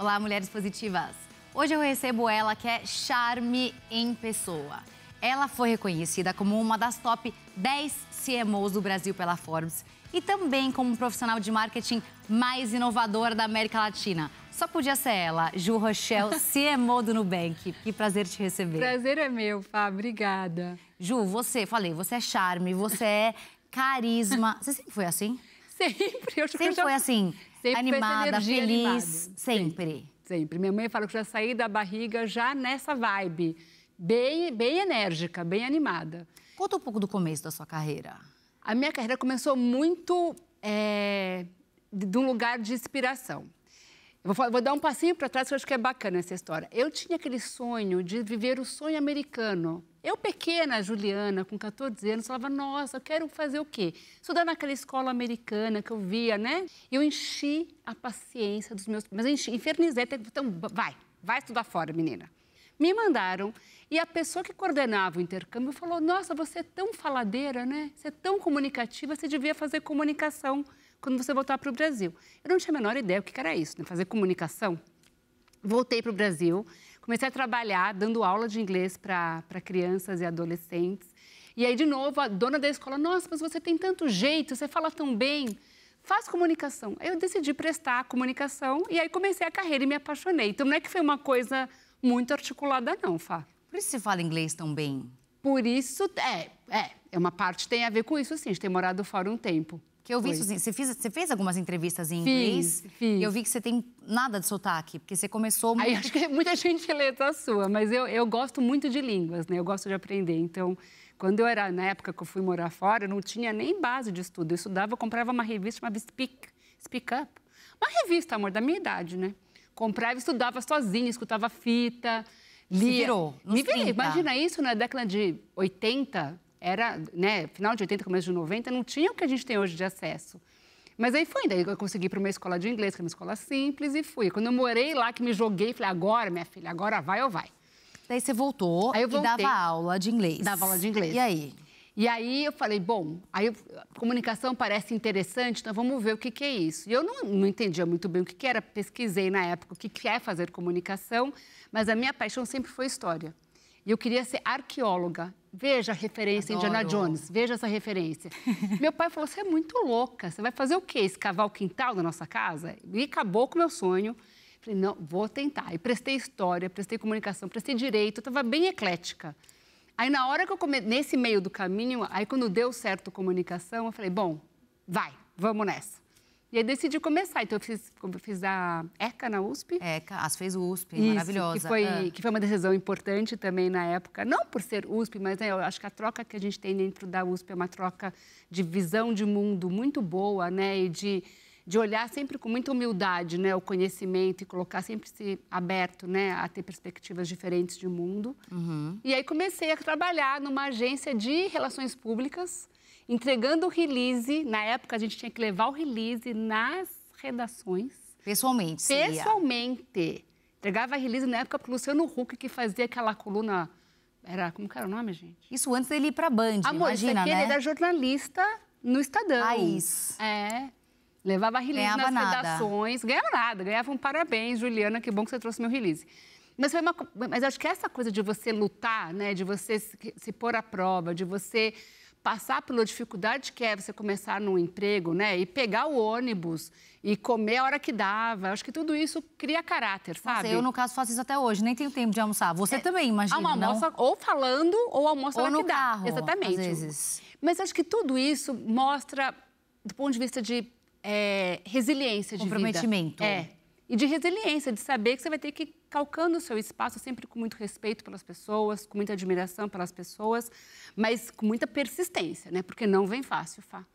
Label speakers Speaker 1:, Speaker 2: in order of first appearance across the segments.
Speaker 1: Olá, mulheres positivas! Hoje eu recebo ela, que é charme em pessoa. Ela foi reconhecida como uma das top 10 CMOs do Brasil pela Forbes e também como um profissional de marketing mais inovador da América Latina. Só podia ser ela, Ju Rochelle, CMO do Nubank. Que prazer te receber.
Speaker 2: Prazer é meu, Fá. Obrigada.
Speaker 1: Ju, você é charme, você é carisma. Você sempre foi assim?
Speaker 2: Sempre.
Speaker 1: Sempre foi assim,
Speaker 2: sempre
Speaker 1: animada, feliz,
Speaker 2: animada.
Speaker 1: sempre.
Speaker 2: Sempre. Minha mãe fala que eu já saí da barriga já nessa vibe. Bem enérgica, bem animada.
Speaker 1: Conta um pouco do começo da sua carreira.
Speaker 2: A minha carreira começou muito de um lugar de inspiração. Eu vou dar um passinho para trás, que eu acho que é bacana essa história. Eu tinha aquele sonho de viver o sonho americano. Eu, pequena, Juliana, com 14 anos, falava, nossa, eu quero fazer o quê? Estudar naquela escola americana que eu via, né? E eu enchi a paciência dos meus... Mas eu infernizei, então vai estudar fora, menina. Me mandaram e a pessoa que coordenava o intercâmbio falou, nossa, você é tão faladeira, né? Você é tão comunicativa, você devia fazer comunicação quando você voltar para o Brasil. Eu não tinha a menor ideia o que era isso, né? Fazer comunicação. Voltei para o Brasil, comecei a trabalhar dando aula de inglês para crianças e adolescentes. E aí, de novo, a dona da escola, nossa, mas você tem tanto jeito, você fala tão bem, faz comunicação. Aí eu decidi prestar comunicação e aí comecei a carreira e me apaixonei. Então, não é que foi uma coisa muito articulada, não, Fá.
Speaker 1: Por isso você fala inglês tão bem?
Speaker 2: Por isso, uma parte tem a ver com isso, sim, de ter morado fora um tempo.
Speaker 1: Que eu vi isso, assim, você fez algumas entrevistas em inglês?
Speaker 2: Fiz.
Speaker 1: E eu vi que você tem nada de sotaque, porque você começou muito...
Speaker 2: Aí acho que muita gente lê a sua, mas eu gosto muito de línguas, né? Eu gosto de aprender. Então, quando eu era, na época que eu fui morar fora, eu não tinha nem base de estudo. Eu estudava, eu comprava uma revista chamada Speak Up. Uma revista, amor, da minha idade, né? Comprava e estudava sozinha, escutava fita, lia.
Speaker 1: Se virou, nos
Speaker 2: Me virei.
Speaker 1: 30.
Speaker 2: Imagina isso na década de 80... Era, né, final de 80, começo de 90, não tinha o que a gente tem hoje de acesso. Mas aí foi, daí eu consegui ir para uma escola de inglês, que é uma escola simples, e fui. Quando eu morei lá, que me joguei, falei, agora, minha filha, agora vai ou vai?
Speaker 1: Daí você voltou
Speaker 2: aí eu voltei,
Speaker 1: e dava aula de inglês.
Speaker 2: Dava aula de inglês.
Speaker 1: E aí?
Speaker 2: E aí eu falei, bom, comunicação parece interessante, então vamos ver o que é isso. E eu não entendia muito bem o que era, pesquisei na época o que é fazer comunicação, mas a minha paixão sempre foi história. E eu queria ser arqueóloga. Veja a referência em Indiana Jones, veja essa referência. Meu pai falou, você é muito louca, você vai fazer o quê? Escavar o quintal da nossa casa? E acabou com o meu sonho. Falei, não, vou tentar. E prestei história, prestei comunicação, prestei direito, eu estava bem eclética. Aí, na hora que eu nesse meio do caminho, aí quando deu certo comunicação, eu falei, bom, vamos nessa. E aí decidi começar. Então, eu fiz a ECA na USP.
Speaker 1: ECA, fez USP,
Speaker 2: isso,
Speaker 1: maravilhosa.
Speaker 2: Que foi uma decisão importante também na época. Não por ser USP, mas eu acho que a troca que a gente tem dentro da USP é uma troca de visão de mundo muito boa, né? E de olhar sempre com muita humildade, né? O conhecimento e colocar sempre aberto, né? A ter perspectivas diferentes de mundo.
Speaker 1: Uhum.
Speaker 2: E aí comecei a trabalhar numa agência de relações públicas, entregando o release. Na época, a gente tinha que levar o release nas redações.
Speaker 1: Pessoalmente,
Speaker 2: Pessoalmente. Entregava a release na época para o Luciano Huck, que fazia aquela coluna... Como que era o nome, gente?
Speaker 1: Isso antes dele ir para a Band,
Speaker 2: amor,
Speaker 1: imagina,
Speaker 2: né? Ele era jornalista no Estadão.
Speaker 1: Raiz.
Speaker 2: Levava a release nas redações. Ganhava nada. Ganhava um parabéns, Juliana, que bom que você trouxe meu release. Mas acho que essa coisa de você lutar, né? De você se pôr à prova, de você... passar pela dificuldade que é você começar num emprego, né? E pegar o ônibus e comer a hora que dava. Acho que tudo isso cria caráter, sabe?
Speaker 1: Nossa, eu, no caso, faço isso até hoje. Nem tenho tempo de almoçar. Você também, imagina,
Speaker 2: não? Almoça ou falando ou almoça a hora
Speaker 1: no
Speaker 2: que dá.
Speaker 1: carro,
Speaker 2: Exatamente.
Speaker 1: às vezes.
Speaker 2: Mas acho que tudo isso mostra, do ponto de vista de resiliência de vida.
Speaker 1: Comprometimento.
Speaker 2: E de resiliência, de saber que você vai ter que ir calcando o seu espaço sempre com muito respeito pelas pessoas, com muita admiração pelas pessoas, mas com muita persistência, né? Porque não vem fácil, Fá.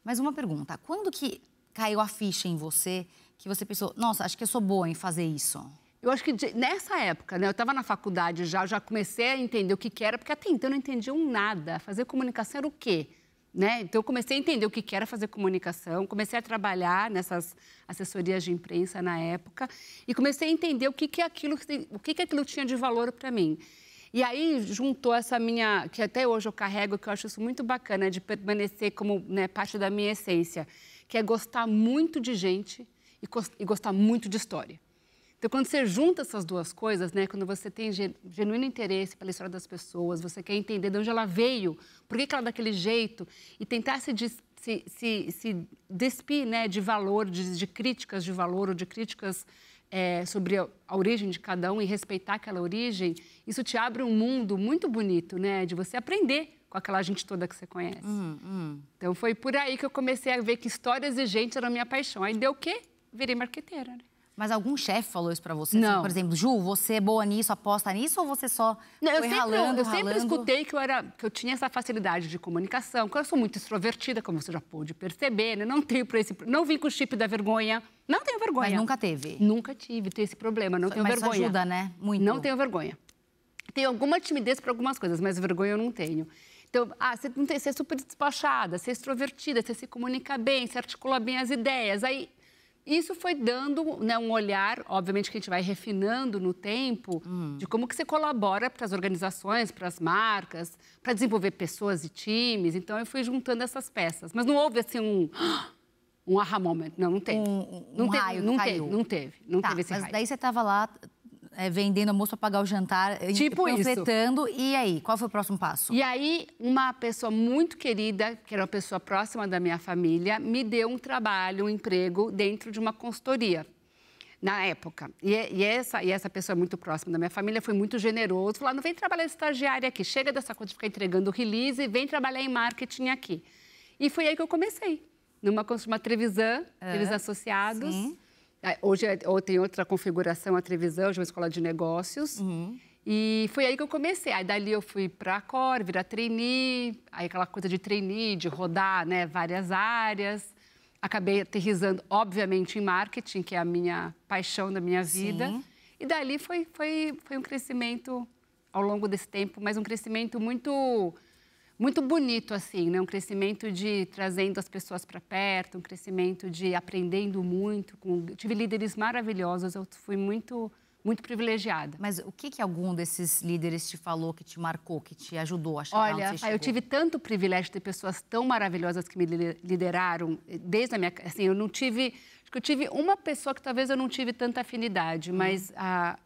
Speaker 1: Mas uma pergunta, quando que caiu a ficha em você, que você pensou, nossa, acho que eu sou boa em fazer isso?
Speaker 2: Eu acho que nessa época, né? Eu estava na faculdade já comecei a entender o que era, porque até então eu não entendia nada. Fazer comunicação era o quê? Né? Então, eu comecei a entender o que era fazer comunicação, comecei a trabalhar nessas assessorias de imprensa na época e comecei a entender o que aquilo tinha de valor para mim. E aí, juntou essa minha, que até hoje eu carrego, que eu acho isso muito bacana, de permanecer como, né, parte da minha essência, que é gostar muito de gente e gostar muito de história. Então, quando você junta essas duas coisas, né, quando você tem genuíno interesse pela história das pessoas, você quer entender de onde ela veio, por que ela é daquele jeito, e tentar se despir, né, de valor, de críticas de valor ou de críticas sobre a origem de cada um e respeitar aquela origem, isso te abre um mundo muito bonito, né, de você aprender com aquela gente toda que você conhece. Então, foi por aí que eu comecei a ver que histórias e gente eram a minha paixão. Aí deu o quê? Virei marqueteira, né?
Speaker 1: Mas algum chefe falou isso pra você?
Speaker 2: Não.
Speaker 1: Assim, por exemplo, Ju, você é boa nisso, aposta nisso? Ou você só foi ralando,
Speaker 2: Eu sempre escutei que eu tinha essa facilidade de comunicação, que eu sou muito extrovertida, como você já pôde perceber, né? Não vim com o chip da vergonha, não tenho vergonha.
Speaker 1: Mas nunca teve?
Speaker 2: Nunca tive, tenho esse problema, não tenho vergonha.
Speaker 1: Mas isso ajuda, né? Muito.
Speaker 2: Não tenho vergonha. Tenho alguma timidez para algumas coisas, mas vergonha eu não tenho. Então, você é super despachada, você é extrovertida, você se comunica bem, você articula bem as ideias. Aí, isso foi dando, né, um olhar, obviamente que a gente vai refinando no tempo, de como que você colabora para as organizações, para as marcas, para desenvolver pessoas e times. Então, eu fui juntando essas peças. Mas não houve, assim, um aha moment. Não teve.
Speaker 1: Um raio que caiu.
Speaker 2: Não teve esse raio.
Speaker 1: Mas daí você estava lá vendendo almoço para pagar o jantar,
Speaker 2: tipo
Speaker 1: panfletando. E aí, qual foi o próximo passo?
Speaker 2: E aí, uma pessoa muito querida, que era uma pessoa próxima da minha família, me deu um trabalho, um emprego dentro de uma consultoria, na época. E essa pessoa muito próxima da minha família foi muito generoso. Falou, não vem trabalhar estagiária aqui, chega dessa coisa de ficar entregando release, vem trabalhar em marketing aqui. E foi aí que eu comecei, numa Trevisan, Trevisan Associados.
Speaker 1: Sim.
Speaker 2: Hoje tem outra configuração, a Trevisan, hoje é uma escola de negócios. E foi aí que eu comecei. Aí dali eu fui para a Cor, virar trainee, aí aquela coisa de trainee, de rodar, né, várias áreas. Acabei aterrissando, obviamente, em marketing, que é a minha paixão da minha vida.
Speaker 1: Sim.
Speaker 2: E dali foi um crescimento ao longo desse tempo, mas um crescimento muito bonito, assim, né? Um crescimento de trazendo as pessoas para perto, um crescimento de aprendendo muito. Tive líderes maravilhosos, eu fui muito privilegiada.
Speaker 1: Mas o que algum desses líderes te falou, que te marcou, que te ajudou a chegar
Speaker 2: Olha,
Speaker 1: onde você chegou?
Speaker 2: eu tive tanto privilégio de ter pessoas tão maravilhosas que me lideraram, desde a minha... Assim, acho que eu tive uma pessoa que talvez eu não tive tanta afinidade, mas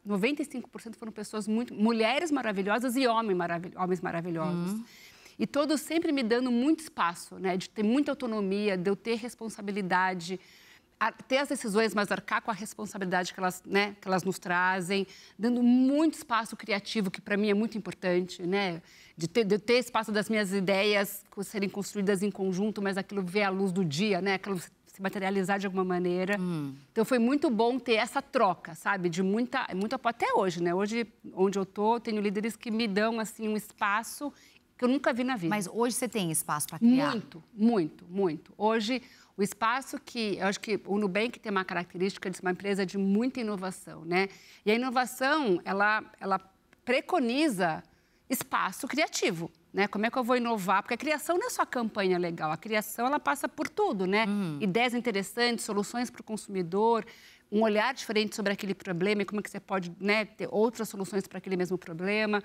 Speaker 2: 95% foram pessoas mulheres maravilhosas e homens maravilhosos. E todos sempre me dando muito espaço, né? De ter muita autonomia, de eu ter responsabilidade, ter as decisões, mas arcar com a responsabilidade que elas nos trazem, dando muito espaço criativo, que para mim é muito importante, né? De ter espaço das minhas ideias serem construídas em conjunto, mas aquilo ver a luz do dia, né? Aquilo se materializar de alguma maneira. Então, foi muito bom ter essa troca, sabe? De muita apoio. Até hoje, né? Hoje, onde eu tô, tenho líderes que me dão, assim, um espaço que eu nunca vi na vida.
Speaker 1: Mas hoje você tem espaço para criar?
Speaker 2: Muito. Hoje, o espaço eu acho que o Nubank tem uma característica de ser uma empresa de muita inovação, né? E a inovação, ela preconiza espaço criativo, né? Como é que eu vou inovar? Porque a criação não é só campanha legal, a criação, ela passa por tudo, né? Ideias interessantes, soluções para o consumidor, um olhar diferente sobre aquele problema e como é que você pode, né, ter outras soluções para aquele mesmo problema.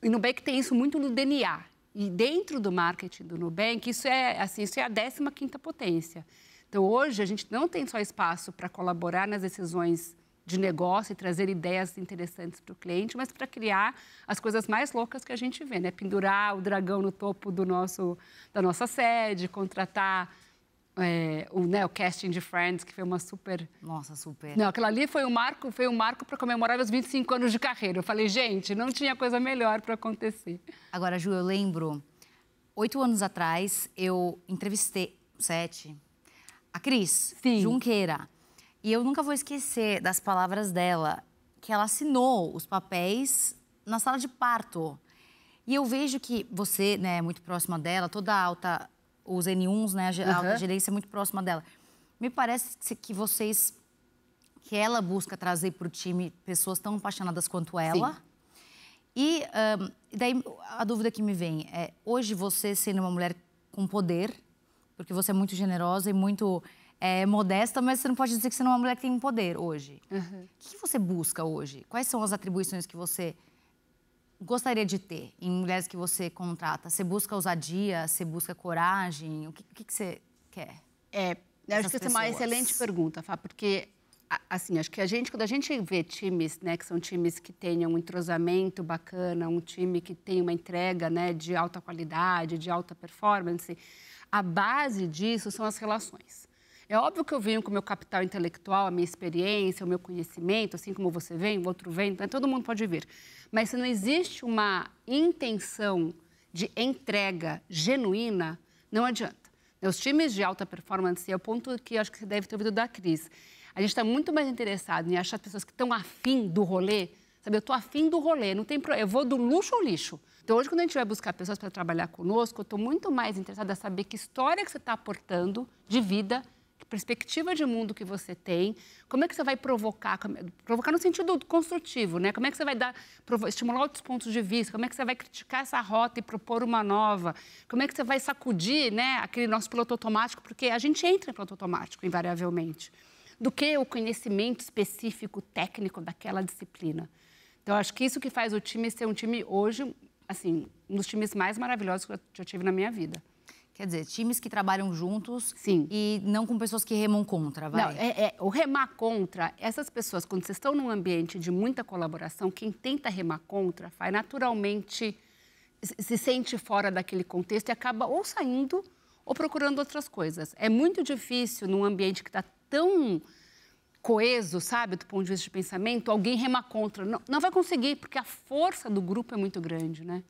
Speaker 2: E o Nubank tem isso muito no DNA. E dentro do marketing do Nubank, isso é a 15ª potência. Então, hoje, a gente não tem só espaço para colaborar nas decisões de negócio e trazer ideias interessantes para o cliente, mas para criar as coisas mais loucas que a gente vê, né? Pendurar o dragão no topo da nossa sede, contratar o casting de Friends, que foi uma super...
Speaker 1: Nossa, super.
Speaker 2: Não, aquilo ali foi um marco para comemorar meus 25 anos de carreira. Eu falei, gente, não tinha coisa melhor para acontecer.
Speaker 1: Agora, Ju, eu lembro, 8 anos atrás, eu entrevistei, 7, a Cris Junqueira. E eu nunca vou esquecer das palavras dela, que ela assinou os papéis na sala de parto. E eu vejo que você, né, é muito próxima dela, toda alta... Os N1s, né, a alta gerência é muito próxima dela. Me parece que ela busca trazer para o time pessoas tão apaixonadas quanto ela. Sim. E daí a dúvida que me vem é, hoje você sendo uma mulher com poder, porque você é muito generosa e muito modesta, mas você não pode dizer que você não é uma mulher que tem poder hoje. O que você busca hoje? Quais são as atribuições que você gostaria de ter em mulheres que você contrata? Você busca ousadia? Você busca coragem? O que você quer?
Speaker 2: Eu acho que essa é uma excelente pergunta, Fá, porque Assim, acho que quando a gente vê times, né, que são times que tenham um entrosamento bacana, um time que tem uma entrega, né, de alta qualidade, de alta performance, a base disso são as relações. É óbvio que eu venho com o meu capital intelectual, a minha experiência, o meu conhecimento, assim como você vem, o outro vem, então todo mundo pode vir. Mas se não existe uma intenção de entrega genuína, não adianta. Os times de alta performance, é o ponto que acho que você deve ter ouvido da Cris. A gente está muito mais interessado em achar pessoas que estão afim do rolê. Sabe, eu estou afim do rolê, não tem problema. Eu vou do luxo ao lixo. Então, hoje, quando a gente vai buscar pessoas para trabalhar conosco, eu estou muito mais interessada em saber que história que você está aportando de vida, que perspectiva de mundo que você tem, como é que você vai provocar no sentido construtivo, né? Como é que você vai estimular outros pontos de vista, como é que você vai criticar essa rota e propor uma nova, como é que você vai sacudir, né, aquele nosso piloto automático, porque a gente entra em piloto automático, invariavelmente, do que o conhecimento específico, técnico daquela disciplina. Então, acho que isso que faz o time ser um time hoje, assim, um dos times mais maravilhosos que eu já tive na minha vida.
Speaker 1: Quer dizer, times que trabalham juntos.
Speaker 2: Sim.
Speaker 1: E não com pessoas que remam contra, vai?
Speaker 2: Não, o remar contra, essas pessoas, quando vocês estão num ambiente de muita colaboração, quem tenta remar contra, vai naturalmente se sente fora daquele contexto e acaba ou saindo ou procurando outras coisas. É muito difícil, num ambiente que está tão coeso, sabe, do ponto de vista de pensamento, alguém remar contra. Não vai conseguir, porque a força do grupo é muito grande, né?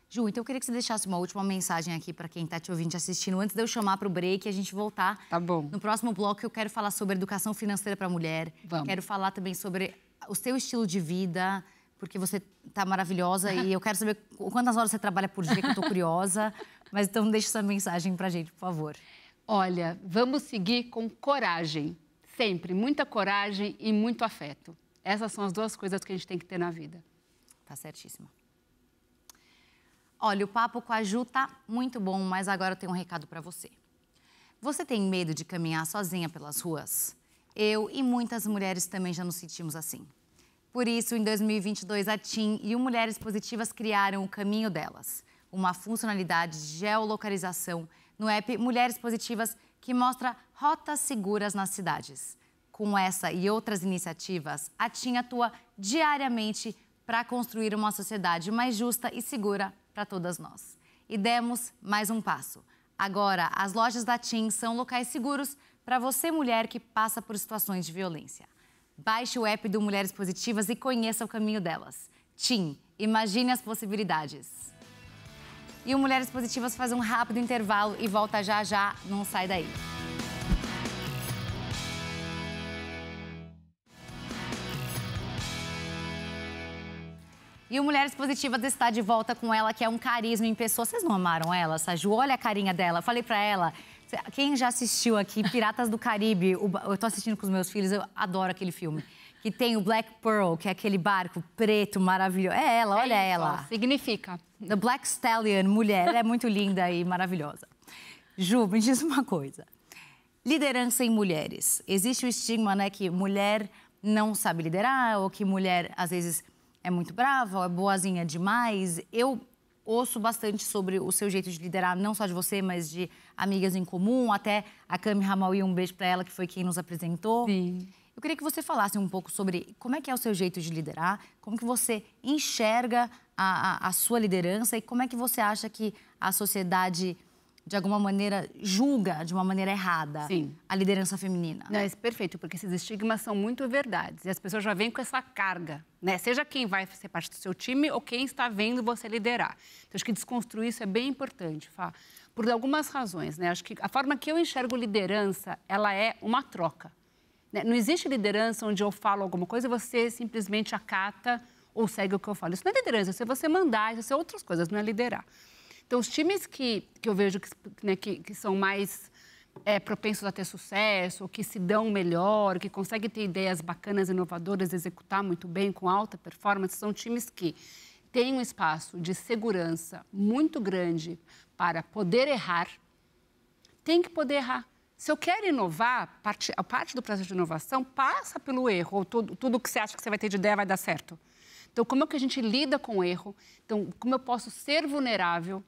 Speaker 1: Ju, então eu queria que você deixasse uma última mensagem aqui para quem está te ouvindo, te assistindo, antes de eu chamar para o break e a gente voltar.
Speaker 2: Tá bom.
Speaker 1: No próximo bloco eu quero falar sobre educação financeira para a mulher.
Speaker 2: Vamos.
Speaker 1: Quero falar também sobre o seu estilo de vida, porque você tá maravilhosa e eu quero saber quantas horas você trabalha por dia, que eu tô curiosa. Mas então deixa essa mensagem pra gente, por favor.
Speaker 2: Olha, vamos seguir com coragem. Sempre, muita coragem e muito afeto. Essas são as duas coisas que a gente tem que ter na vida.
Speaker 1: Tá certíssima. Olha, o papo com a Ju tá muito bom, mas agora eu tenho um recado para você. Você tem medo de caminhar sozinha pelas ruas? Eu e muitas mulheres também já nos sentimos assim. Por isso, em 2022, a TIM e o Mulheres Positivas criaram o Caminho Delas, uma funcionalidade de geolocalização no app Mulheres Positivas que mostra rotas seguras nas cidades. Com essa e outras iniciativas, a TIM atua diariamente para construir uma sociedade mais justa e segura para todas nós. E demos mais um passo. Agora, as lojas da TIM são locais seguros para você, mulher que passa por situações de violência. Baixe o app do Mulheres Positivas e conheça o caminho delas. TIM, imagine as possibilidades. E o Mulheres Positivas faz um rápido intervalo e volta já já, não sai daí. E o Mulheres Positivas está de volta com ela, que é um carisma em pessoa. Vocês não amaram ela, Saju? Olha a carinha dela. Eu falei pra ela, quem já assistiu aqui Piratas do Caribe, eu tô assistindo com os meus filhos, eu adoro aquele filme. Que tem o Black Pearl, que é aquele barco preto maravilhoso. É ela, olha ela.
Speaker 2: Significa.
Speaker 1: The Black Stallion, mulher. Ela é muito linda e maravilhosa. Ju, me diz uma coisa. Liderança em mulheres. Existe o estigma, né, que mulher não sabe liderar, ou que mulher, às vezes, é muito brava, ou é boazinha demais. Eu ouço bastante sobre o seu jeito de liderar, não só de você, mas de amigas em comum. Até a Cami Ramaui, um beijo para ela, que foi quem nos apresentou.
Speaker 2: Sim.
Speaker 1: Eu queria que você falasse um pouco sobre como é que é o seu jeito de liderar, como que você enxerga a sua liderança e como é que você acha que a sociedade, de alguma maneira, julga de uma maneira errada a liderança feminina.
Speaker 2: Não, é perfeito, porque esses estigmas são muito verdades. E as pessoas já vêm com essa carga, né? Seja quem vai ser parte do seu time ou quem está vendo você liderar. Então, acho que desconstruir isso é bem importante, Fá, por algumas razões, né? Acho que a forma que eu enxergo liderança, ela é uma troca. Não existe liderança onde eu falo alguma coisa e você simplesmente acata ou segue o que eu falo. Isso não é liderança, isso é você mandar, isso é outras coisas, não é liderar. Então, os times que eu vejo que são mais propensos a ter sucesso, ou que se dão melhor, que conseguem ter ideias bacanas, inovadoras, executar muito bem, com alta performance, são times que têm um espaço de segurança muito grande para poder errar. Tem que poder errar. Se eu quero inovar, a parte do processo de inovação passa pelo erro, ou tudo que você acha que você vai ter de ideia vai dar certo. Então, como é que a gente lida com o erro? Então, como eu posso ser vulnerável?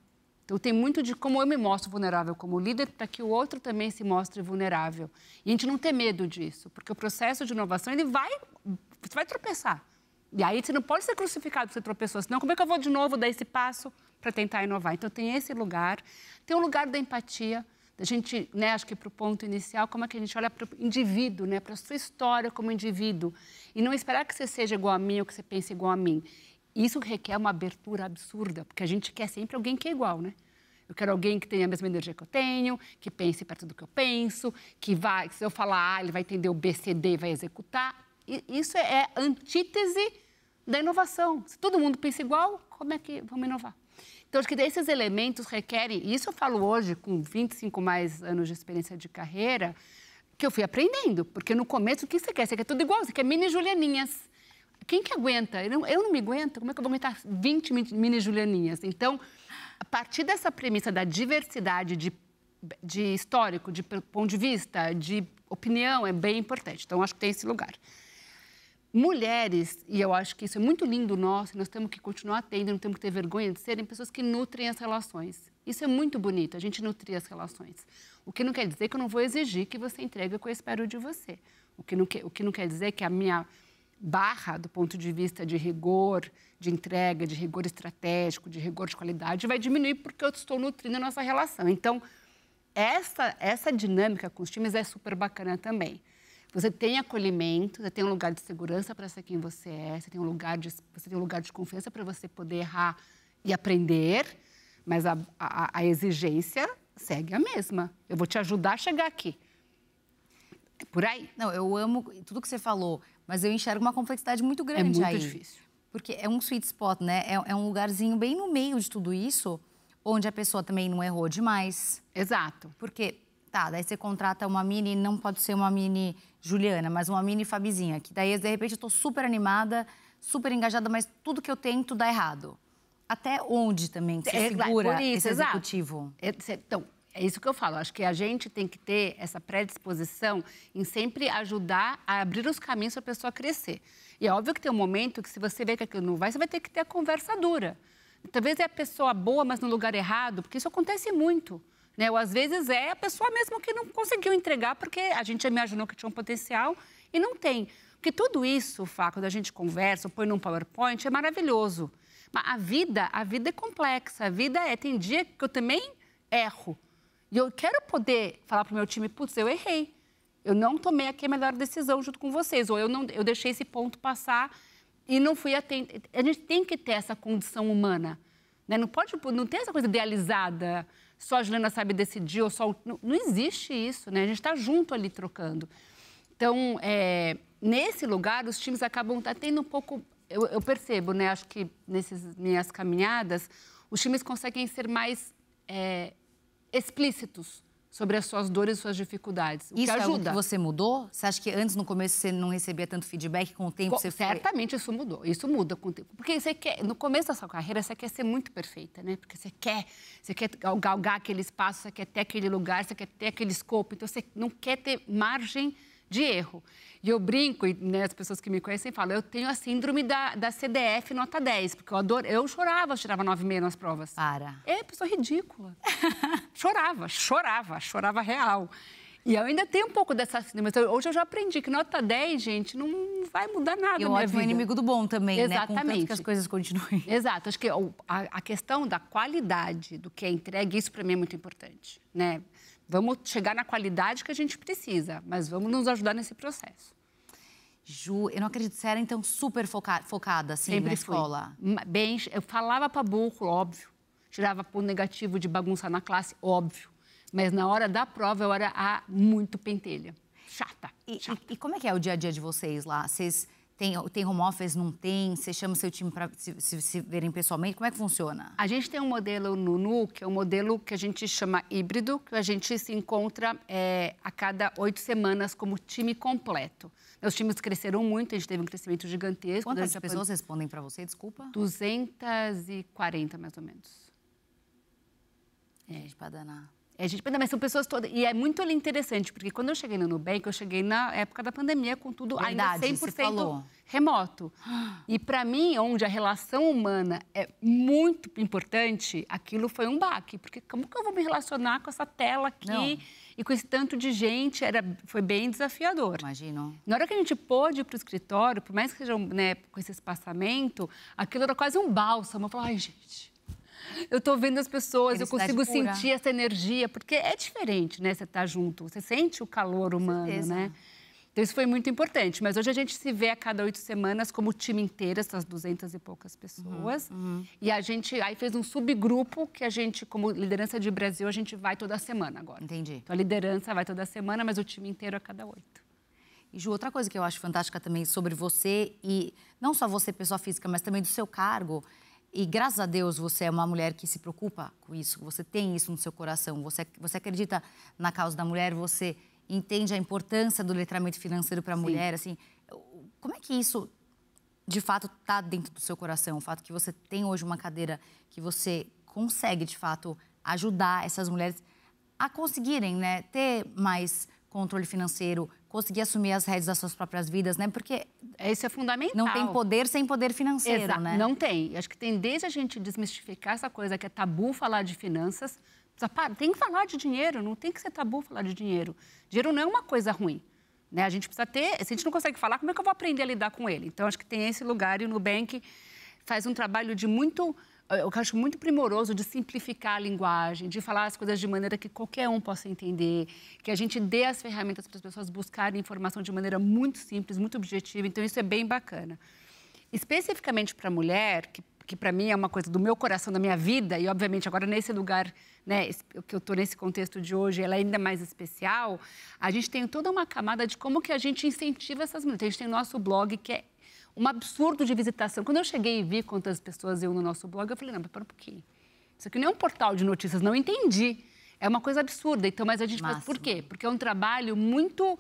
Speaker 2: Então, tem muito de como eu me mostro vulnerável como líder para que o outro também se mostre vulnerável. E a gente não ter medo disso, porque o processo de inovação, você vai tropeçar. E aí você não pode ser crucificado por você tropeçou, senão como é que eu vou de novo dar esse passo para tentar inovar? Então, tem esse lugar. Tem o lugar da empatia, da gente, né, acho que para o ponto inicial, como é que a gente olha para o indivíduo, né, para a sua história como indivíduo. E não esperar que você seja igual a mim ou que você pense igual a mim. Isso requer uma abertura absurda, porque a gente quer sempre alguém que é igual, né? Eu quero alguém que tenha a mesma energia que eu tenho, que pense perto do que eu penso, que se eu falar A, ele vai entender o B, C, D e vai executar. E isso é a antítese da inovação. Se todo mundo pensa igual, como é que vamos inovar? Então, acho que esses elementos requerem... E isso eu falo hoje, com 25 mais anos de experiência de carreira, que eu fui aprendendo. Porque no começo, o que você quer? Você quer tudo igual, você quer mini Julianinhas. Quem que aguenta? Eu não me aguento. Como é que eu vou aguentar 20 mini Julianinhas? Então, a partir dessa premissa da diversidade de histórico, de ponto de vista, de opinião, é bem importante. Então, acho que tem esse lugar. Mulheres, e eu acho que isso é muito lindo nosso, nós temos que continuar tendo, não temos que ter vergonha de serem pessoas que nutrem as relações. Isso é muito bonito, a gente nutrir as relações. O que não quer dizer que eu não vou exigir que você entregue o que eu espero de você. O que não quer dizer que a minha barra, do ponto de vista de rigor, de entrega, de rigor estratégico, de rigor de qualidade, vai diminuir porque eu estou nutrindo a nossa relação. Então, essa dinâmica com os times é super bacana também. Você tem acolhimento, você tem um lugar de segurança para ser quem você é, você tem um lugar de confiança para você poder errar e aprender, mas a exigência segue a mesma. Eu vou te ajudar a chegar aqui. É por aí.
Speaker 1: Não, eu amo tudo que você falou, mas eu enxergo uma complexidade muito grande aí.
Speaker 2: É muito difícil.
Speaker 1: Porque é um sweet spot, né? É um lugarzinho bem no meio de tudo isso, onde a pessoa também não errou demais.
Speaker 2: Exato.
Speaker 1: Porque, daí você contrata uma mini, não pode ser uma mini Juliana, mas uma mini Fabizinha, que daí, de repente, eu tô super animada, super engajada, mas tudo que eu tento dá errado. Até onde também você segura esse executivo?
Speaker 2: Então, é isso que eu falo. Acho que a gente tem que ter essa predisposição em sempre ajudar a abrir os caminhos para a pessoa crescer. E é óbvio que tem um momento que, se você vê que aquilo não vai, você vai ter que ter a conversa dura. Talvez é a pessoa boa, mas no lugar errado, porque isso acontece muito. Né? Ou, às vezes, é a pessoa mesmo que não conseguiu entregar porque a gente imaginou que tinha um potencial e não tem. Porque tudo isso, Fá, quando a gente conversa, ou põe num PowerPoint, é maravilhoso. Mas a vida é complexa. Tem dia que eu também erro. E eu quero poder falar para o meu time, putz, eu errei. Eu não tomei aqui a melhor decisão junto com vocês. Ou eu deixei esse ponto passar e não fui atenta. A gente tem que ter essa condição humana. Né? Não tem essa coisa idealizada. Só a Juliana sabe decidir, ou só... Não existe isso, né? A gente está junto ali trocando. Então, nesse lugar, os times acabam tendo um pouco... Eu percebo, né? Acho que nessas minhas caminhadas, os times conseguem ser mais explícitos sobre as suas dores e suas dificuldades. O
Speaker 1: isso
Speaker 2: que ajuda.
Speaker 1: É algo que você mudou? Você acha que antes, no começo, você não recebia tanto feedback, com o tempo você foi...
Speaker 2: Certamente isso mudou. Isso muda com o tempo. Porque você quer, no começo da sua carreira, você quer ser muito perfeita, né? Porque você quer galgar aquele espaço, você quer ter aquele lugar, você quer ter aquele escopo. Então, você não quer ter margem de erro. E eu brinco, e, né, as pessoas que me conhecem falam, eu tenho a síndrome da CDF nota 10, porque eu chorava, eu tirava 9,5 nas provas.
Speaker 1: Para.
Speaker 2: Pessoa ridícula. Chorava real. E eu ainda tenho um pouco dessa síndrome, mas hoje eu já aprendi que nota 10, gente, não vai mudar nada na minha vida.
Speaker 1: E o ótimo é inimigo do bom também,
Speaker 2: exatamente,
Speaker 1: né? Contanto que as coisas continuem.
Speaker 2: Exato. Acho que a questão da qualidade do que é entregue, isso para mim é muito importante, né? Vamos chegar na qualidade que a gente precisa, mas vamos nos ajudar nesse processo.
Speaker 1: Ju, eu não acredito que você era, então, super focada, assim, na escola.
Speaker 2: Bem, eu falava para burro, óbvio. Tirava ponto negativo de bagunça na classe, óbvio. Mas na hora da prova eu era muito pentelha. Chata.
Speaker 1: E como é que é o dia a dia de vocês lá? Vocês tem home office, não tem? Você chama seu time para se verem pessoalmente? Como é que funciona?
Speaker 2: A gente tem um modelo no NU, que é um modelo que a gente chama híbrido, que a gente se encontra a cada 8 semanas como time completo. Os times cresceram muito, a gente teve um crescimento gigantesco.
Speaker 1: Quantas pessoas respondem para você, desculpa?
Speaker 2: 240, mais ou menos.
Speaker 1: Gente, para danar.
Speaker 2: E a gente, mas são pessoas todas... E é muito interessante, porque quando eu cheguei no Nubank, eu cheguei na época da pandemia, com tudo ainda 100% remoto. E para mim, onde a relação humana é muito importante, aquilo foi um baque. Porque como que eu vou me relacionar com essa tela aqui e com esse tanto de gente? Foi bem desafiador.
Speaker 1: Imagino.
Speaker 2: Na hora que a gente pôde ir para o escritório, por mais que seja, né, com esse espaçamento, aquilo era quase um bálsamo. Eu falei, ai, gente... Eu estou vendo as pessoas, eu consigo sentir essa energia, porque é diferente, né? Você tá junto, você sente o calor humano, né? Então, isso foi muito importante. Mas hoje a gente se vê a cada 8 semanas como time inteiro, essas 200 e poucas pessoas. E a gente aí fez um subgrupo que a gente, como liderança de Brasil, a gente vai toda semana agora.
Speaker 1: Entendi.
Speaker 2: Então, a liderança vai toda semana, mas o time inteiro a cada 8.
Speaker 1: E, Ju, outra coisa que eu acho fantástica também sobre você, e não só você, pessoa física, mas também do seu cargo... E, graças a Deus, você é uma mulher que se preocupa com isso, você tem isso no seu coração, você acredita na causa da mulher, você entende a importância do letramento financeiro para a mulher, assim. Como é que isso, de fato, está dentro do seu coração? O fato que você tem hoje uma cadeira que você consegue, de fato, ajudar essas mulheres a conseguirem, né, ter mais controle financeiro, conseguir assumir as rédeas das suas próprias vidas, né? Porque
Speaker 2: isso é fundamental.
Speaker 1: Não tem poder sem poder financeiro,
Speaker 2: Exato,
Speaker 1: né?
Speaker 2: Não tem. Acho que tem desde a gente desmistificar essa coisa que é tabu falar de finanças. Tem que falar de dinheiro, não tem que ser tabu falar de dinheiro. Dinheiro não é uma coisa ruim, né? A gente precisa ter... Se a gente não consegue falar, como é que eu vou aprender a lidar com ele? Então, acho que tem esse lugar e o Nubank faz um trabalho de muito... Eu acho muito primoroso de simplificar a linguagem, de falar as coisas de maneira que qualquer um possa entender, que a gente dê as ferramentas para as pessoas buscarem informação de maneira muito simples, muito objetiva. Então, isso é bem bacana. Especificamente para a mulher, que para mim é uma coisa do meu coração, da minha vida, e obviamente agora nesse lugar, né, que eu estou nesse contexto de hoje, ela é ainda mais especial, a gente tem toda uma camada de como que a gente incentiva essas mulheres. A gente tem o nosso blog, que é um absurdo de visitação. Quando eu cheguei e vi quantas pessoas iam no nosso blog, eu falei, não, mas para um pouquinho. Isso aqui não é um portal de notícias, não entendi. É uma coisa absurda. Então, mas a gente faz por quê? Porque é um trabalho muito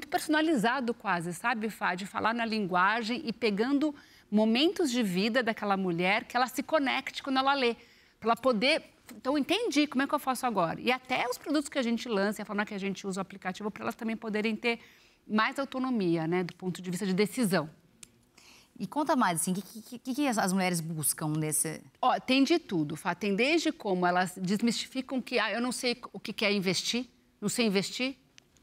Speaker 2: personalizado quase, sabe, Fá? De falar na linguagem e pegando momentos de vida daquela mulher que ela se conecte quando ela lê. Para ela poder... Então, entendi como é que eu faço agora. E até os produtos que a gente lança, a forma que a gente usa o aplicativo, para elas também poderem ter mais autonomia, né, do ponto de vista de decisão.
Speaker 1: E conta mais, assim, o que as mulheres buscam nesse...
Speaker 2: Ó, tem de tudo, Fá. Tem desde como elas desmistificam que eu não sei o que é investir, não sei investir.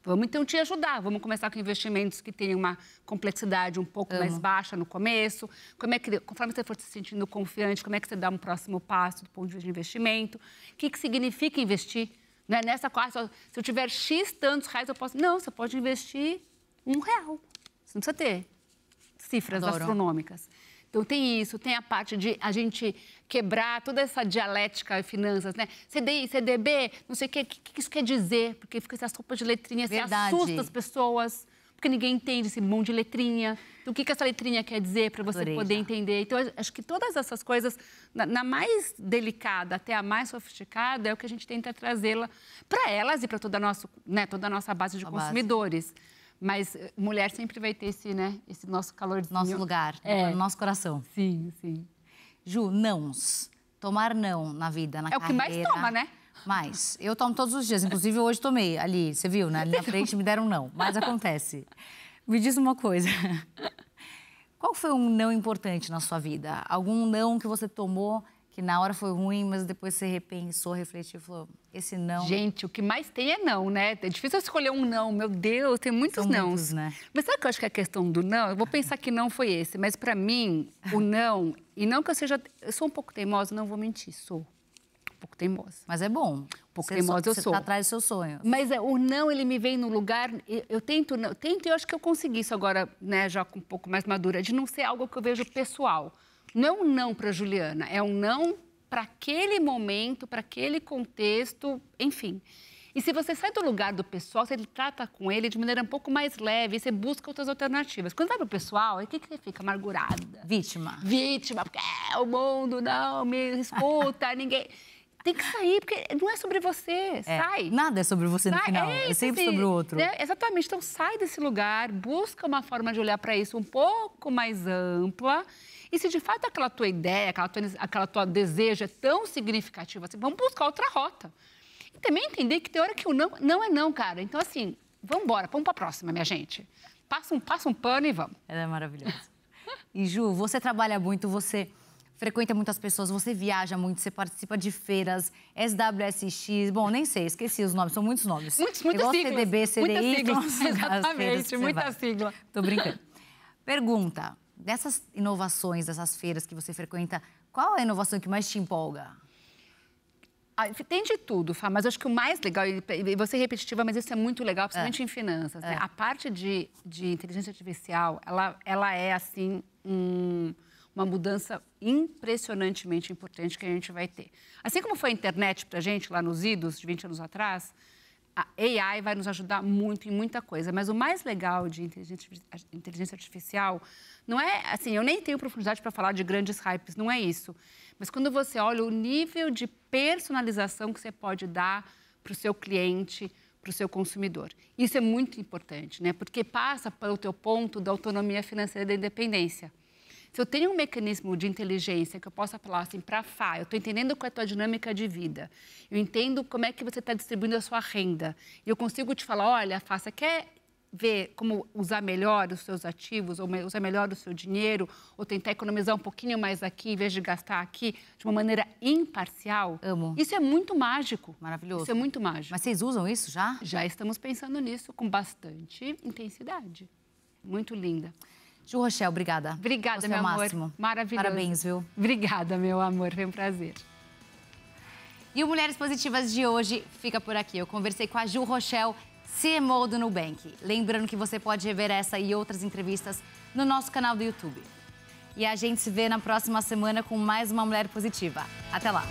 Speaker 2: Vamos, então, te ajudar. Vamos começar com investimentos que tenham uma complexidade um pouco mais baixa no começo. Como é que, conforme você for se sentindo confiante, como é que você dá um próximo passo do ponto de vista de investimento? O que significa investir? Né? Nessa classe, se eu tiver X tantos reais, eu posso... Não, você pode investir R$1. Você não precisa ter cifras astronômicas. Então, tem isso, tem a parte de a gente quebrar toda essa dialética de finanças, né? CDI, CDB, não sei o que isso quer dizer, porque fica essa sopa de letrinha, você assusta as pessoas, porque ninguém entende esse monte de letrinha. Então, o que essa letrinha quer dizer para você poder entender? Então, acho que todas essas coisas, na mais delicada até a mais sofisticada, é o que a gente tenta trazê-la para elas e para toda a nossa base de consumidores. Mas mulher sempre vai ter esse nosso calorzinho.
Speaker 1: Nosso lugar, no nosso coração.
Speaker 2: Sim, sim.
Speaker 1: Ju, nãos. Tomar não na vida, na carreira.
Speaker 2: É o que mais toma, né?
Speaker 1: Mais. Eu tomo todos os dias. Inclusive, hoje tomei ali. Você viu, né? Ali na frente me deram um não. Mas acontece. Me diz uma coisa. Qual foi um não importante na sua vida? Algum não que você tomou que na hora foi ruim, mas depois você repensou, refletiu e falou, esse não...
Speaker 2: Gente, o que mais tem é não, né? É difícil escolher um não, meu Deus, tem muitos nãos. Muitos,
Speaker 1: né?
Speaker 2: Mas sabe o que eu acho que é a questão do não? Eu vou pensar que não foi esse, mas pra mim, o não... E não que eu seja... Eu sou um pouco teimosa, não vou mentir, sou um pouco teimosa.
Speaker 1: Mas é bom. Um
Speaker 2: pouco teimosa eu sou.
Speaker 1: Você tá atrás do seu sonho.
Speaker 2: Mas o não, ele me vem no lugar... Eu tento e eu acho que eu consegui isso agora, né, já com um pouco mais madura, de não ser algo que eu vejo pessoal. Não é um não pra Juliana, é um não... para aquele momento, para aquele contexto, enfim. E se você sai do lugar do pessoal, você trata com ele de maneira um pouco mais leve, você busca outras alternativas. Quando vai pro pessoal, aí o que você fica? Amargurada.
Speaker 1: Vítima.
Speaker 2: Vítima, porque o mundo não me escuta, ninguém... Tem que sair, porque não é sobre você, sai.
Speaker 1: Nada é sobre você no final, é sempre sobre o outro.
Speaker 2: Exatamente, então sai desse lugar, busca uma forma de olhar para isso um pouco mais ampla. E se de fato aquela tua ideia, aquela tua desejo é tão significativo assim, vamos buscar outra rota. E também entender que tem hora que o não é não, cara. Então, assim, vamos embora, vamos para a próxima, minha gente. Passa um pano e vamos.
Speaker 1: Ela é maravilhosa. E, Ju, você trabalha muito, você frequenta muitas pessoas, você viaja muito, você participa de feiras, SWSX, bom, nem sei, esqueci os nomes, são muitos nomes.
Speaker 2: Muitas
Speaker 1: igual
Speaker 2: siglas.
Speaker 1: CDB, CDI,
Speaker 2: Exatamente, muita sigla.
Speaker 1: Tô brincando. Pergunta, dessas inovações, dessas feiras que você frequenta, qual é a inovação que mais te empolga?
Speaker 2: Tem de tudo, Fá, mas acho que o mais legal, e vou ser repetitiva, mas isso é muito legal, principalmente em finanças. Né? A parte de inteligência artificial, ela é, assim, uma mudança impressionantemente importante que a gente vai ter. Assim como foi a internet para a gente, lá nos idos, de 20 anos atrás, a AI vai nos ajudar muito em muita coisa. Mas o mais legal de inteligência artificial não é, assim, eu nem tenho profundidade para falar de grandes hypes, não é isso. Mas quando você olha o nível de personalização que você pode dar para o seu cliente, para o seu consumidor. Isso é muito importante, né? Porque passa pelo teu ponto da autonomia financeira e da independência. Se eu tenho um mecanismo de inteligência que eu possa falar assim para Fá, eu estou entendendo qual é a tua dinâmica de vida, eu entendo como é que você está distribuindo a sua renda, e eu consigo te falar, olha, Fá, você quer ver como usar melhor os seus ativos, ou usar melhor o seu dinheiro, ou tentar economizar um pouquinho mais aqui, em vez de gastar aqui, de uma maneira imparcial?
Speaker 1: Amo.
Speaker 2: Isso é muito mágico.
Speaker 1: Maravilhoso.
Speaker 2: Isso é muito mágico.
Speaker 1: Mas vocês usam isso já?
Speaker 2: Já estamos pensando nisso com bastante intensidade. Muito linda.
Speaker 1: Ju Rochelle, obrigada.
Speaker 2: Obrigada,
Speaker 1: você
Speaker 2: meu
Speaker 1: é o
Speaker 2: amor.
Speaker 1: máximo.
Speaker 2: Maravilhoso.
Speaker 1: Parabéns, viu?
Speaker 2: Obrigada, meu amor. Foi um prazer.
Speaker 1: E o Mulheres Positivas de hoje fica por aqui. Eu conversei com a Ju Rochelle, CMO do Nubank. Lembrando que você pode rever essa e outras entrevistas no nosso canal do YouTube. E a gente se vê na próxima semana com mais uma Mulher Positiva. Até lá!